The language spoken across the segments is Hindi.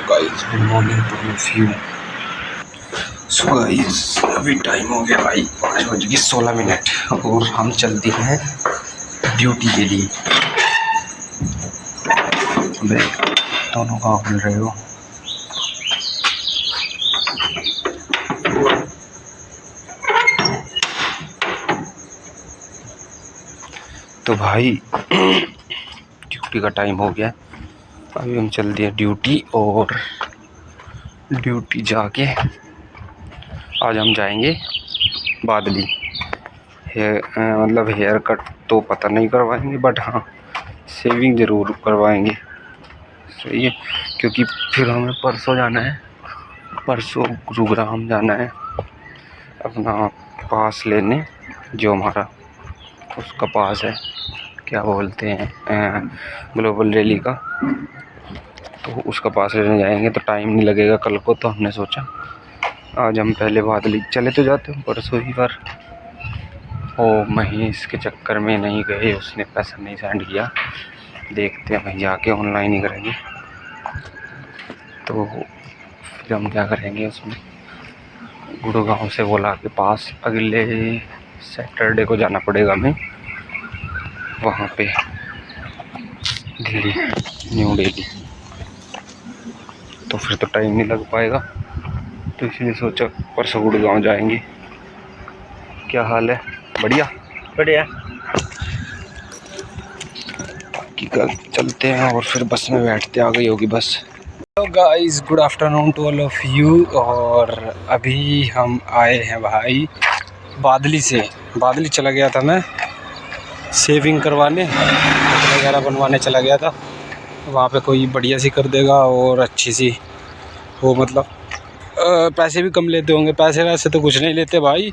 Guys good morning to you. So guys अभी टाइम हो गया भाई 5:16 और हम चल दिए हैं ड्यूटी के लिए। दोनों कहाँ खुल रहे हो? तो भाई ड्यूटी का टाइम हो गया, अभी हम चल दिए ड्यूटी। और ड्यूटी जाके आज हम जाएंगे बादली। मतलब हेयर कट तो पता नहीं करवाएंगे, बट हाँ शेविंग ज़रूर करवाएंगे। सही है, क्योंकि फिर हमें परसों जाना है, परसों गुरुग्राम जाना है अपना पास लेने, जो हमारा उसका पास है, क्या बोलते हैं, ग्लोबल रैली का। तो उसका पास लेने जाएंगे तो टाइम नहीं लगेगा कल को। तो हमने सोचा आज हम पहले बादली चले तो जाते हैं परसों ही, पर ओ महेश के चक्कर में नहीं गए, उसने पैसा नहीं सेंड किया। देखते हैं वहीं जाके ऑनलाइन ही करेंगे। तो फिर हम क्या करेंगे, उसमें गुड़गांव से बोला के पास अगले सैटरडे को जाना पड़ेगा हमें वहाँ पे दिल्ली, न्यू दिल्ली। तो फिर तो टाइम नहीं लग पाएगा, तो इसलिए सोचा परसों गुड़गांव जाएंगे। क्या हाल है? बढ़िया बढ़िया। बाकी कल चलते हैं और फिर बस में बैठते, आ गई होगी बस। Hello guys, good afternoon to all of you. और अभी हम आए हैं भाई बादली से। बादली चला गया था मैं शेविंग करवाने, वगैरह बनवाने चला गया था। वहाँ पे कोई बढ़िया सी कर देगा और अच्छी सी, वो मतलब पैसे भी कम लेते होंगे। पैसे वैसे तो कुछ नहीं लेते भाई,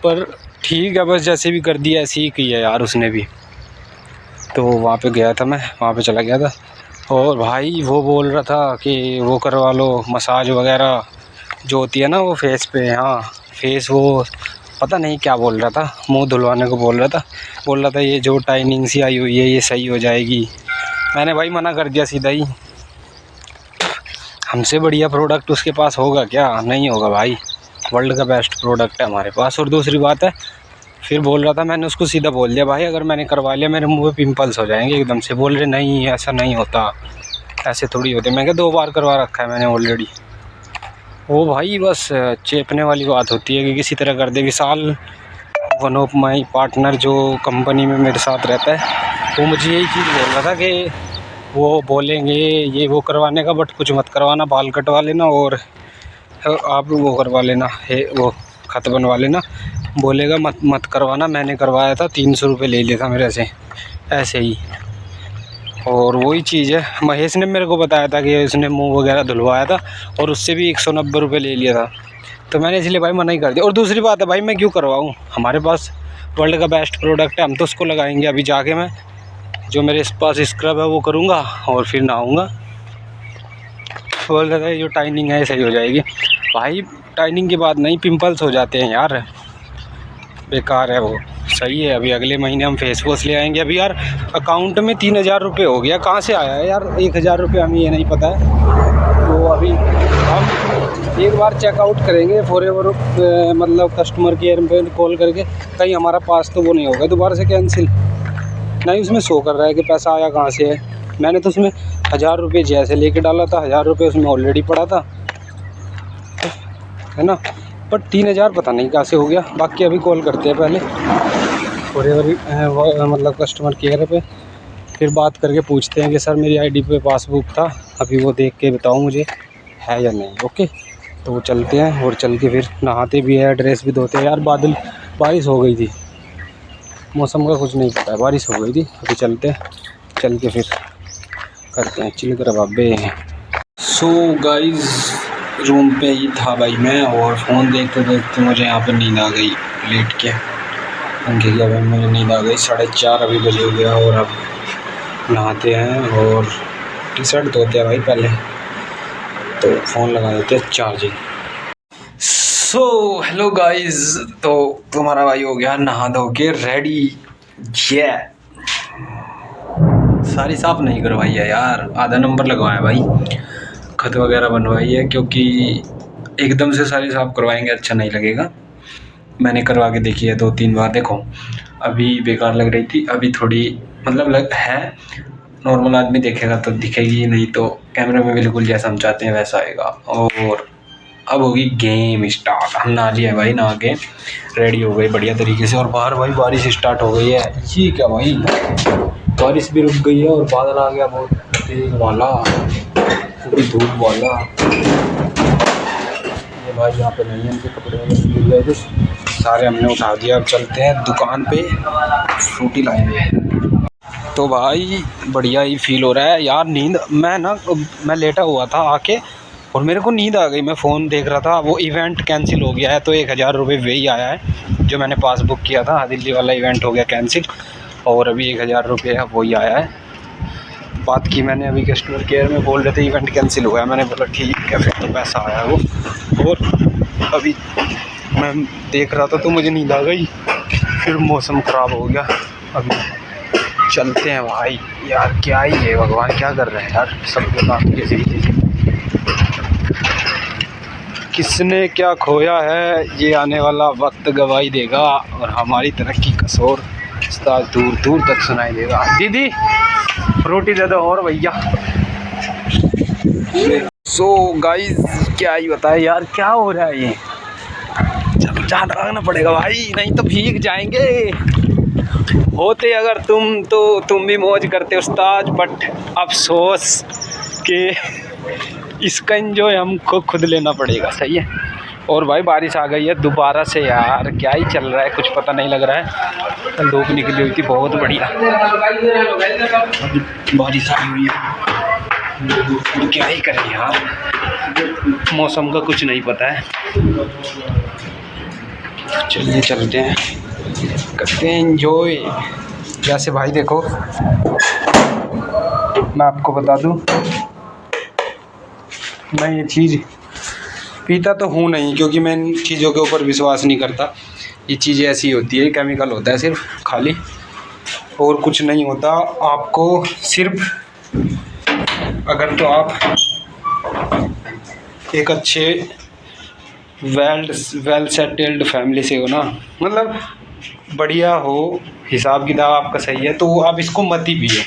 पर ठीक है, बस जैसे भी कर दिया ऐसे ही की है यार उसने भी। तो वहाँ पे गया था मैं, वहाँ पे चला गया था। और भाई वो बोल रहा था कि वो करवा लो मसाज वगैरह जो होती है ना वो फेस पे। हाँ फेस, वो पता नहीं क्या बोल रहा था, मुंह धुलवाने को बोल रहा था ये जो टाइनिंग सी आई हुई है ये सही हो जाएगी। मैंने भाई मना कर दिया सीधा ही। हमसे बढ़िया प्रोडक्ट उसके पास होगा क्या? नहीं होगा भाई, वर्ल्ड का बेस्ट प्रोडक्ट है हमारे पास। और दूसरी बात है, फिर बोल रहा था, मैंने उसको सीधा बोल दिया भाई अगर मैंने करवा लिया मेरे मुंह पे पिंपल्स हो जाएंगे एकदम से। बोल रहे नहीं ऐसा नहीं होता, ऐसे थोड़ी होते। मैं क्या 2 बार करवा रखा है मैंने ऑलरेडी। वो भाई बस चेपने वाली बात होती है कि किसी तरह कर दे। विशाल वन ऑफ माई पार्टनर जो कंपनी में मेरे साथ रहता है, वो मुझे यही चीज़ बोल रहा था कि वो बोलेंगे ये वो करवाने का, बट कुछ मत करवाना, बाल कटवा लेना और आप वो करवा लेना है, वो खत बनवा लेना। बोलेगा मत करवाना। मैंने करवाया था 300 रुपये ले लिया था मेरे से ऐसे ही। और वही चीज़ है, महेश ने मेरे को बताया था कि उसने मुंह वगैरह धुलवाया था और उससे भी 190 रुपये ले लिया था। तो मैंने इसलिए भाई मना ही कर दिया। और दूसरी बात है भाई, मैं क्यों करवाऊँ, हमारे पास वर्ल्ड का बेस्ट प्रोडक्ट है, हम तो उसको लगाएंगे। अभी जाके मैं जो मेरे पास स्क्रब है वो करूँगा और फिर नहाऊँगा। बोल रहा था जो टाइनिंग है सही हो जाएगी। भाई टाइनिंग के बाद नहीं, पिंपल्स हो जाते हैं यार, बेकार है वो। सही है, अभी अगले महीने हम फेस वॉश ले आएंगे। अभी यार अकाउंट में 3000 रुपये हो गया, कहाँ से आया है यार 1000 रुपये, हमें ये नहीं पता है। तो अभी हम एक बार चेकआउट करेंगे फॉरएवर, मतलब कस्टमर केयर में कॉल करके, कहीं हमारा पास तो वो नहीं होगा दोबारा से कैंसिल। नहीं, उसमें शो कर रहा है कि पैसा आया कहाँ से है। मैंने तो उसमें 1000 रुपये जैसे लेके डाला था, 1000 रुपये उसमें ऑलरेडी पड़ा था, है ना। पर 3000 पता नहीं कहाँ से हो गया। बाकी अभी कॉल करते हैं पहले फॉरएवर मतलब कस्टमर केयर पे, फिर बात करके पूछते हैं कि सर मेरी आईडी पे पासबुक था, अभी वो देख के बताओ मुझे है या नहीं। ओके, तो वो चलते हैं और चल के फिर नहाते भी है, ड्रेस भी धोते हैं। यार बारिश हो गई थी, मौसम का कुछ नहीं पता है, बारिश हो गई थी। अभी चलते हैं, चल के फिर करते हैं चिल कर बाबे। सो गाइस रूम पे ही था भाई मैं, और फ़ोन देखते देखते मुझे यहाँ पे नींद आ गई। लेट के पंखे की हवा में मुझे नींद आ गई। 4:30 अभी बजे हो गया। और अब नहाते हैं और टी शर्ट धोते हैं भाई पहले, तो फ़ोन लगा देते हैं चार्जिंग। सो हेलो गाइस, तो तुम्हारा भाई हो गया नहा धो के रेडी। ये सारी साफ नहीं करवाई है यार, आधा नंबर लगवाया भाई। खत वगैरह बनवाई है, क्योंकि एकदम से सारी साफ करवाएंगे अच्छा नहीं लगेगा। मैंने करवा के देखी है 2-3 बार, देखो अभी बेकार लग रही थी, अभी थोड़ी मतलब लग है, नॉर्मल आदमी देखेगा तो दिखेगी, नहीं तो कैमरे में बिल्कुल जैसा हम चाहते हैं वैसा आएगा। और अब होगी गेम स्टार्ट। हम नहा लिया है भाई, नहा के रेडी हो गई बढ़िया तरीके से, और बाहर भाई बारिश स्टार्ट हो गई है। ये क्या भाई, बारिश भी रुक गई है और बादल आ गया बहुत तेज वाला, पूरी धूप वाला। ये भाई यहाँ पे नहीं है, इनके कपड़े मिल गए थे सारे, हमने उठा दिया। अब चलते हैं दुकान पे, फ्रूटी लाएंगे। तो भाई बढ़िया ही फील हो रहा है यार। नींद मैं लेटा हुआ था आके, और मेरे को नींद आ गई। मैं फ़ोन देख रहा था, वो इवेंट कैंसिल हो गया है, तो 1000 रुपये वही आया है जो मैंने पास बुक किया था। दिल्ली वाला इवेंट हो गया कैंसिल, और अभी 1000 रुपये वही आया है। बात की मैंने अभी कस्टमर केयर में, बोल रहे थे इवेंट कैंसिल हो गया। मैंने बोला ठीक है, फिर तो पैसा आया वो। और अभी मैं देख रहा था तो मुझे नींद आ गई, फिर मौसम ख़राब हो गया। अभी चलते हैं भाई। यार क्या ही है, भगवान क्या कर रहे हैं यार, सबके काम की ज़िंदगी। किसने क्या खोया है ये आने वाला वक्त गवाही देगा, और हमारी तरक्की का शोर दूर दूर तक सुनाई देगा। दीदी रोटी दे दो और भैया। सो गाइस क्या ही बताए यार, क्या हो रहा है ये, ज़्यादा भागना पड़ेगा भाई, नहीं तो भीग जाएंगे। होते अगर तुम तो तुम भी मौज करते उस्ताद, बट अफसोस कि इसका एंजॉय हमको खुद लेना पड़ेगा। सही है। और भाई बारिश आ गई है दोबारा से यार, क्या ही चल रहा है कुछ पता नहीं लग रहा है। कल धूप निकली हुई थी बहुत बढ़िया, अभी बारिश आई हुई है, क्या ही करें यार, मौसम का कुछ नहीं पता है। चलिए चलते हैं, करते हैं एंजॉय। जैसे भाई देखो, मैं आपको बता दूं, मैं ये चीज़ पीता तो हूँ नहीं, क्योंकि मैं इन चीज़ों के ऊपर विश्वास नहीं करता। ये चीज़ें ऐसी होती है, केमिकल होता है सिर्फ खाली, और कुछ नहीं होता। आपको सिर्फ अगर तो आप एक अच्छे वेल सेटल्ड फैमिली से हो ना, मतलब बढ़िया हो, हिसाब किताब आपका सही है, तो आप इसको मत ही पिए।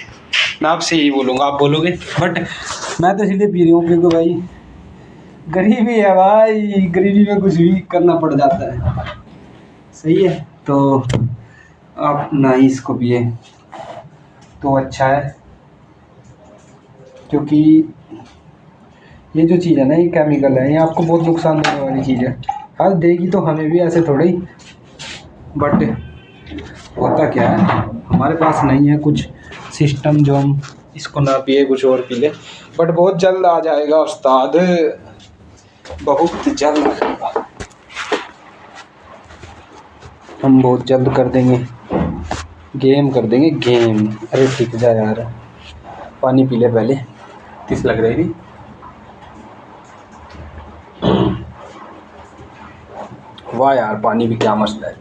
मैं आपसे यही बोलूँगा, आप बोलोगे, बट मैं तो इसलिए पी रही हूँ क्योंकि भाई गरीबी है भाई, गरीबी में कुछ भी करना पड़ जाता है। सही है, तो आप ना ही इसको पिए तो अच्छा है, क्योंकि ये जो चीज़ है ना, ये केमिकल है, ये आपको बहुत नुकसान देने वाली चीज़ है। हाँ देगी तो हमें भी ऐसे थोड़ा ही, बट होता क्या है, हमारे पास नहीं है कुछ सिस्टम जो हम इसको ना पिए कुछ और पी ले। बट बहुत जल्द आ जाएगा उस्ताद, बहुत जल्द आएगा, हम बहुत जल्द कर देंगे, गेम कर देंगे गेम। अरे ठीक जा यार, पानी पी ले पहले, किस लग रही थी। वाह यार, पानी भी क्या मस्त है।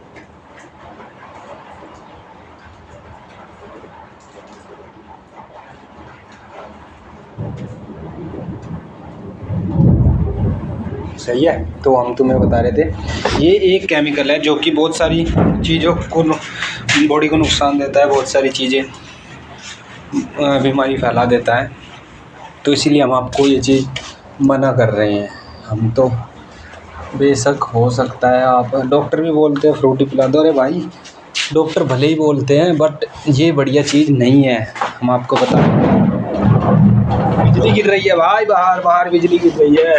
सही है, तो हम तुम्हें बता रहे थे, ये एक केमिकल है जो कि बहुत सारी चीज़ों को, बॉडी को नुकसान देता है, बहुत सारी चीज़ें बीमारी फैला देता है। तो इसीलिए हम आपको ये चीज़ मना कर रहे हैं। हम तो बेशक हो सकता है, आप डॉक्टर भी बोलते हैं फ्रूटी पिला दो, अरे भाई डॉक्टर भले ही बोलते हैं, बट ये बढ़िया चीज़ नहीं है, हम आपको बता रहे हैं। बिजली गिर रही है भाई, बाहर बाहर बिजली गिर रही है।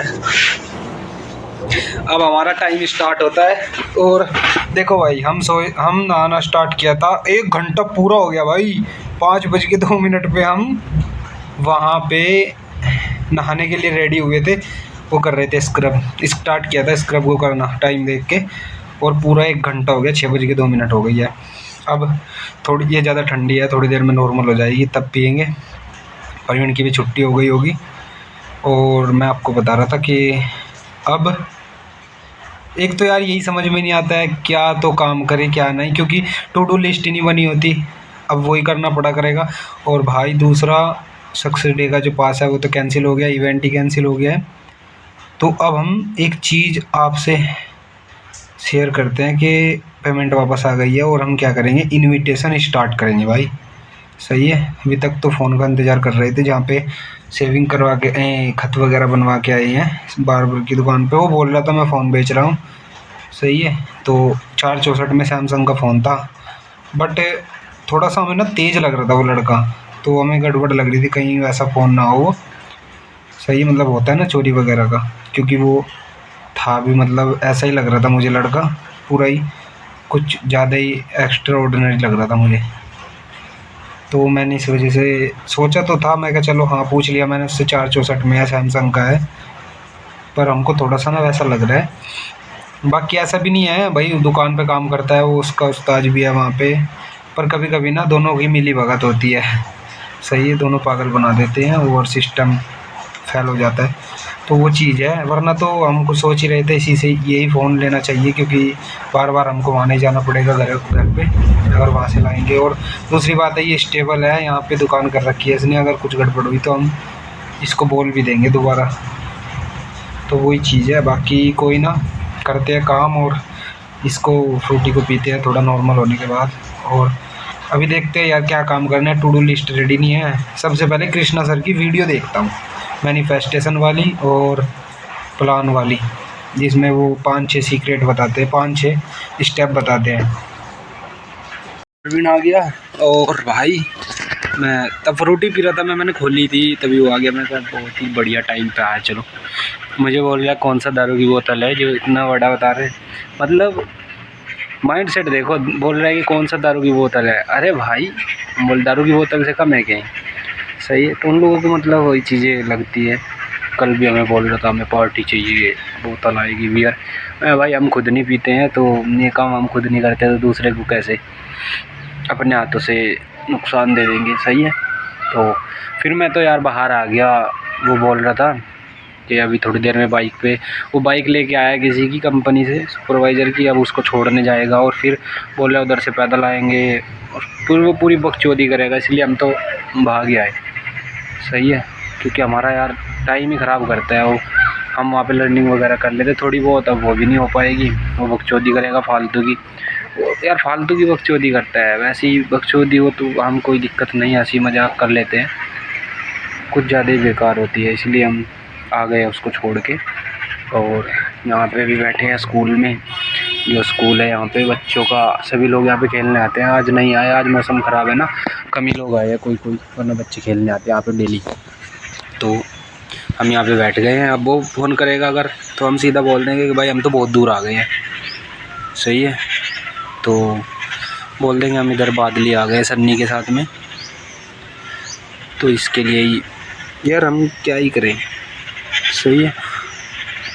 अब हमारा टाइम स्टार्ट होता है, और देखो भाई हम नहाना स्टार्ट किया था, 1 घंटा पूरा हो गया भाई। 5:02 पे हम वहाँ पे नहाने के लिए रेडी हुए थे, वो कर रहे थे स्क्रब, स्टार्ट किया था स्क्रब को करना टाइम देख के, और पूरा 1 घंटा हो गया, 6:02 हो गई है। अब थोड़ी ये ज़्यादा ठंडी है, थोड़ी देर में नॉर्मल हो जाएगी, तब पियेंगे। और इनकी भी छुट्टी हो गई होगी। और मैं आपको बता रहा था कि अब एक तो यार यही समझ में नहीं आता है क्या तो काम करें क्या नहीं, क्योंकि टू डू लिस्ट ही नहीं बनी होती, अब वही करना पड़ा करेगा। और भाई दूसरा, सक्सेस डे का जो पास है वो तो कैंसिल हो गया, इवेंट ही कैंसिल हो गया है। तो अब हम एक चीज़ आपसे शेयर करते हैं कि पेमेंट वापस आ गई है और हम क्या करेंगे, इनविटेशन स्टार्ट करेंगे भाई। सही है। अभी तक तो फ़ोन का इंतज़ार कर रहे थे, जहाँ पे सेविंग करवा के खत वगैरह बनवा के आए हैं बार्बर की दुकान पे। वो बोल रहा था मैं फ़ोन बेच रहा हूँ। सही है। तो 464 में सैमसंग का फ़ोन था, बट थोड़ा सा हमें ना तेज़ लग रहा था वो लड़का, तो हमें गड़बड़ लग रही थी कहीं वैसा फ़ोन ना हो। सही, मतलब होता है ना चोरी वगैरह का, क्योंकि वो था भी, मतलब ऐसा ही लग रहा था मुझे लड़का, पूरा ही कुछ ज़्यादा ही एक्स्ट्रा ऑर्डिनरी लग रहा था मुझे। तो मैंने इस वजह से सोचा तो था, मैं कहा चलो हाँ पूछ लिया मैंने उससे, 464 में है, सैमसंग का है, पर हमको थोड़ा सा ना वैसा लग रहा है। बाकी ऐसा भी नहीं है भाई, दुकान पे काम करता है वो, उसका उस्ताद भी है वहाँ पे, पर कभी कभी ना दोनों की मिली भगत होती है। सही है, दोनों पागल बना देते हैं और सिस्टम फेल हो जाता है, तो वो चीज़ है। वरना तो हमको सोच ही रहे थे इसी से यही फ़ोन लेना चाहिए, क्योंकि बार बार हमको वहाँ नहीं जाना पड़ेगा घर पे, अगर वहाँ से लाएंगे। और दूसरी बात है ये स्टेबल है, यहाँ पे दुकान कर रखी है इसने, अगर कुछ गड़बड़ हुई तो हम इसको बोल भी देंगे दोबारा। तो वही चीज़ है, बाकी कोई ना, करते हैं काम और इसको फ्रूटी को पीते हैं थोड़ा नॉर्मल होने के बाद। और अभी देखते हैं यार क्या काम करना है, टू डू लिस्ट रेडी नहीं है। सबसे पहले कृष्णा सर की वीडियो देखता हूँ, मैनिफेस्टेशन वाली और प्लान वाली, जिसमें वो 5-6 सीक्रेट बताते हैं, 5-6 स्टेप बताते हैं। प्रवीण आ गया और भाई मैं तब फ्रूटी पी रहा था, मैंने खोली थी तभी वो आ गया। मैं कहा बहुत ही बढ़िया टाइम पे आया, चलो। मुझे बोल रहा कौन सा दारू की बोतल है जो इतना बड़ा बता रहे, मतलब माइंड सेट देखो। बोल रहा है कि कौन सा दारू की बोतल है, अरे भाई बोल दारू की बोतल से कम है क्या? सही है। तो उन लोगों को मतलब वही चीज़ें लगती है। कल भी हमें बोल रहा था हमें पार्टी चाहिए, बोतल आएगी बियर। मैं भाई हम खुद नहीं पीते हैं, तो ये काम हम खुद नहीं करते तो दूसरे को कैसे अपने हाथों से नुकसान दे देंगे। सही है। तो फिर मैं तो यार बाहर आ गया। वो बोल रहा था कि अभी थोड़ी देर में बाइक पे, वो बाइक लेके आया किसी की कंपनी से, सुपरवाइज़र की, अब उसको छोड़ने जाएगा। और फिर बोल रहा उधर से पैदल आएंगे और फिर वो पूरी बकचोदी करेगा, इसलिए हम तो भाग ही आए। सही है। क्योंकि हमारा यार टाइम ही ख़राब करता है वो। हम वहाँ पे लर्निंग वगैरह कर लेते थोड़ी बहुत, अब वो भी नहीं हो पाएगी। वो बकचोदी करेगा फालतू की, वो यार फालतू की बकचोदी करता है। वैसे ही बकचोदी हो तो हम कोई दिक्कत नहीं, हंसी मजाक कर लेते हैं, कुछ ज़्यादा ही बेकार होती है, इसलिए हम आ गए उसको छोड़ के। और यहाँ पे भी बैठे हैं स्कूल में, जो स्कूल है यहाँ पे बच्चों का, सभी लोग यहाँ पे खेलने आते हैं। आज नहीं आए, आज मौसम ख़राब है ना, कम ही लोग आए हैं, कोई वरना बच्चे खेलने आते हैं यहाँ पे डेली। तो हम यहाँ पे बैठ गए हैं। अब वो फ़ोन करेगा अगर, तो हम सीधा बोल देंगे कि भाई हम तो बहुत दूर आ गए हैं। सही है। तो बोल देंगे हम इधर बादली आ गए सन्नी के साथ में। तो इसके लिए ही यार हम क्या ही करें। सही है।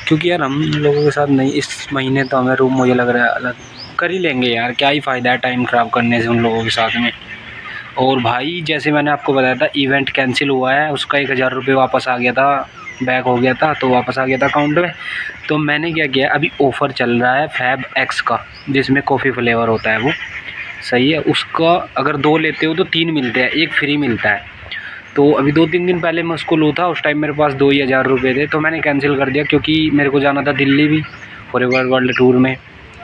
क्योंकि यार हम लोगों के साथ नहीं, इस महीने तो हमें रूम मुझे लग रहा है अलग कर ही लेंगे यार, क्या ही फ़ायदा है टाइम ख़राब करने से उन लोगों के साथ में। और भाई जैसे मैंने आपको बताया था इवेंट कैंसिल हुआ है, उसका 1000 रुपये वापस आ गया था, बैक हो गया था, तो वापस आ गया था अकाउंट में। तो मैंने क्या किया, अभी ऑफ़र चल रहा है फैब एक्स का, जिसमें कॉफ़ी फ्लेवर होता है वो। सही है। उसका अगर 2 लेते हो तो 3 मिलते हैं, 1 फ्री मिलता है। तो अभी 2-3 दिन पहले मैं उसको लूँ था, उस टाइम मेरे पास 2 ही 1000 रुपये थे, तो मैंने कैंसिल कर दिया, क्योंकि मेरे को जाना था दिल्ली भी फॉरएवर वर्ल्ड टूर में।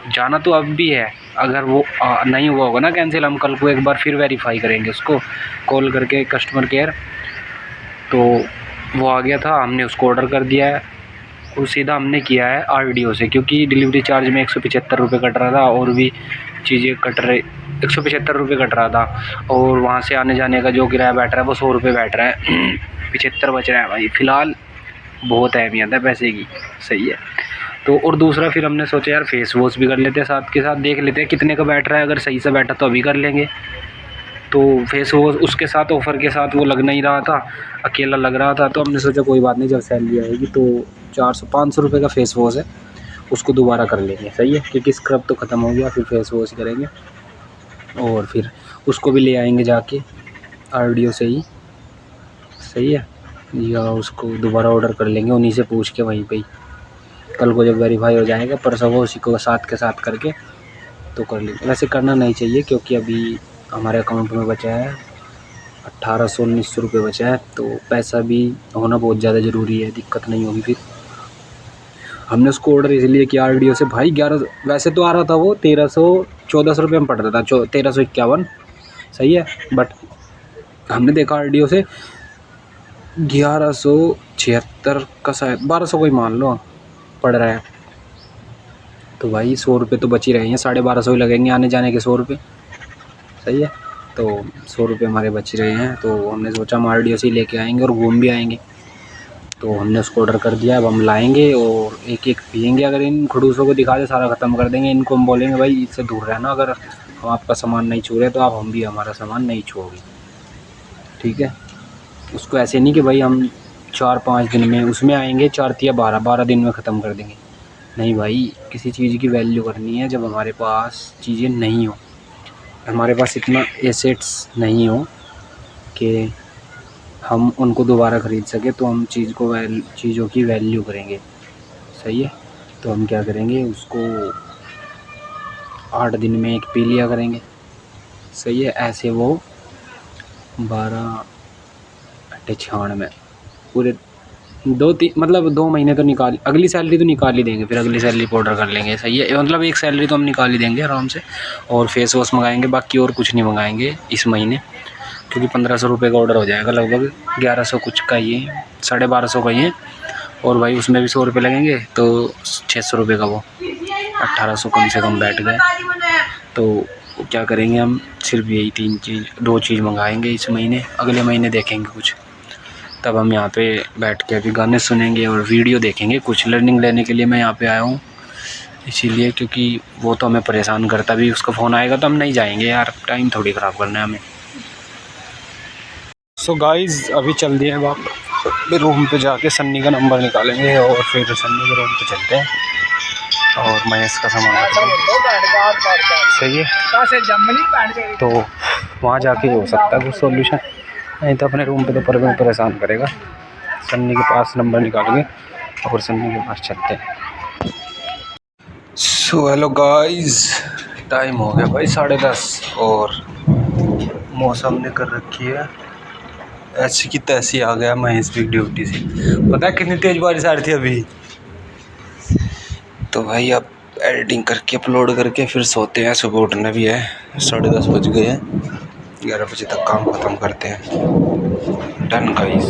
जाना तो अब भी है, अगर वो नहीं हुआ होगा ना कैंसिल, हम कल को एक बार फिर वेरीफाई करेंगे उसको कॉल करके कस्टमर केयर। तो वो आ गया था, हमने उसको ऑर्डर कर दिया है, और सीधा हमने किया है RDO से, क्योंकि डिलीवरी चार्ज में 175 रुपये कट रहा था, और भी चीज़ें कट रहे, 175 रुपये कट रहा था। और वहाँ से आने जाने का जो किराया बैठ रहा है वो 100 रुपये बैठ रहा है। 75 बच रहा है भाई, फ़िलहाल बहुत अहमियत है पैसे की। सही है। तो और दूसरा फिर हमने सोचा यार फेस वॉश भी कर लेते हैं, साथ के साथ देख लेते हैं कितने का बैठ रहा है, अगर सही से बैठा तो अभी कर लेंगे। तो फेस वॉश उसके साथ ऑफ़र के साथ वो लग नहीं रहा था, अकेला लग रहा था, तो हमने सोचा कोई बात नहीं, जब सैलरी आएगी तो 400-500 रुपये का फेस वॉश है, उसको दोबारा कर लेंगे। सही है। क्योंकि स्क्रब तो ख़त्म हो गया, फिर फेस वॉश करेंगे और फिर उसको भी ले आएंगे जाके RDO से ही। सही है। या उसको दोबारा ऑर्डर कर लेंगे उन्हीं से पूछ के वहीं पे ही, कल को जब वेरीफाई हो जाएगा, परसों वो उसी को साथ के साथ करके तो कर लेंगे। वैसे करना नहीं चाहिए, क्योंकि अभी हमारे अकाउंट में बचा है 1800-1900 रुपये बचा है, तो पैसा भी होना बहुत ज़्यादा ज़रूरी है, दिक्कत नहीं होगी फिर। हमने उसको ऑर्डर इसलिए किया आरडीओ से भाई 11, वैसे तो आ रहा था वो 1300-1400 रुपये में पड़ रहा था, 1351 सही है, बट हमने देखा आरडीओ से 1176 का शायद 1200 को ही मान लो पड़ रहा है। तो भाई 100 रुपये तो बच ही रहे हैं, 1250 ही लगेंगे आने जाने के 100 रुपये सही है। तो 100 रुपये हमारे बच रहे हैं, तो हमने सोचा हम आरडीओ से ही लेके आएंगे और घूम भी आएंगे। तो हमने उसको ऑर्डर कर दिया, अब हम लाएंगे और एक एक पियेंगे। अगर इन खड़ूसों को दिखा दे सारा ख़त्म कर देंगे। इनको हम बोलेंगे भाई इससे दूर रहना, अगर हम आपका सामान नहीं छू रहे तो आप हम भी हमारा सामान नहीं छूओगे, ठीक है। उसको ऐसे नहीं कि भाई हम 4-5 दिन में उसमें आएंगे, 4 या 12 दिन में ख़त्म कर देंगे। नहीं भाई, किसी चीज़ की वैल्यू करनी है जब हमारे पास चीज़ें नहीं हो, हमारे पास इतना एसेट्स नहीं हो कि हम उनको दोबारा ख़रीद सके, तो हम चीज़ों की वैल्यू करेंगे सही है। तो हम क्या करेंगे, उसको 8 दिन में एक पी लिया करेंगे सही है। ऐसे वो 12-8 में पूरे 2 महीने तो निकाल, अगली सैलरी तो निकाल ही देंगे, फिर अगली सैलरी पर ऑर्डर कर लेंगे सही है। मतलब एक सैलरी तो हम निकाल ही देंगे आराम से, और फेस वॉश मंगाएंगे, बाकी और कुछ नहीं मंगाएंगे इस महीने, क्योंकि 1500 रुपये का ऑर्डर हो जाएगा, लगभग 1100 कुछ का ही है, 1250 का ही है। और भाई उसमें भी 100 रुपये लगेंगे, तो 600 रुपये का वो 1800 कम से कम बैठ गए। तो क्या करेंगे हम, सिर्फ यही 2 चीज़ मंगाएंगे इस महीने, अगले महीने देखेंगे कुछ। तब हम यहाँ पे बैठ के अभी गाने सुनेंगे और वीडियो देखेंगे। कुछ लर्निंग लेने के लिए मैं यहाँ पे आया हूँ इसीलिए, क्योंकि वो तो हमें परेशान करता भी, उसका फ़ोन आएगा तो हम नहीं जाएंगे यार, टाइम थोड़ी ख़राब करना है हमें। सो गाइज़ अभी चल दिए हैं आप रूम पे, जाके सन्नी का नंबर निकालेंगे और फिर सन्नी के रूम पे चलते हैं और महेश का सामान सही है। तो वहाँ जाके हो सकता है कुछ सॉल्यूशन, नहीं तो अपने रूम पे तो परेशान करेगा। सन्नी के पास नंबर निकालेंगे और सन्नी के पास चलते हैं। सो हेलो गाइस, टाइम हो गया भाई 10:30 और मौसम ने कर रखी है ऐसी की तैसी। आ गया महेश भी ड्यूटी से, पता है कितनी तेज़ बारिश आ रही थी अभी। तो भाई अब एडिटिंग करके अपलोड करके फिर सोते हैं, सुबह उठना भी है, 10:30 बज गए हैं, 11 बजे तक काम ख़त्म करते हैं। Done guys.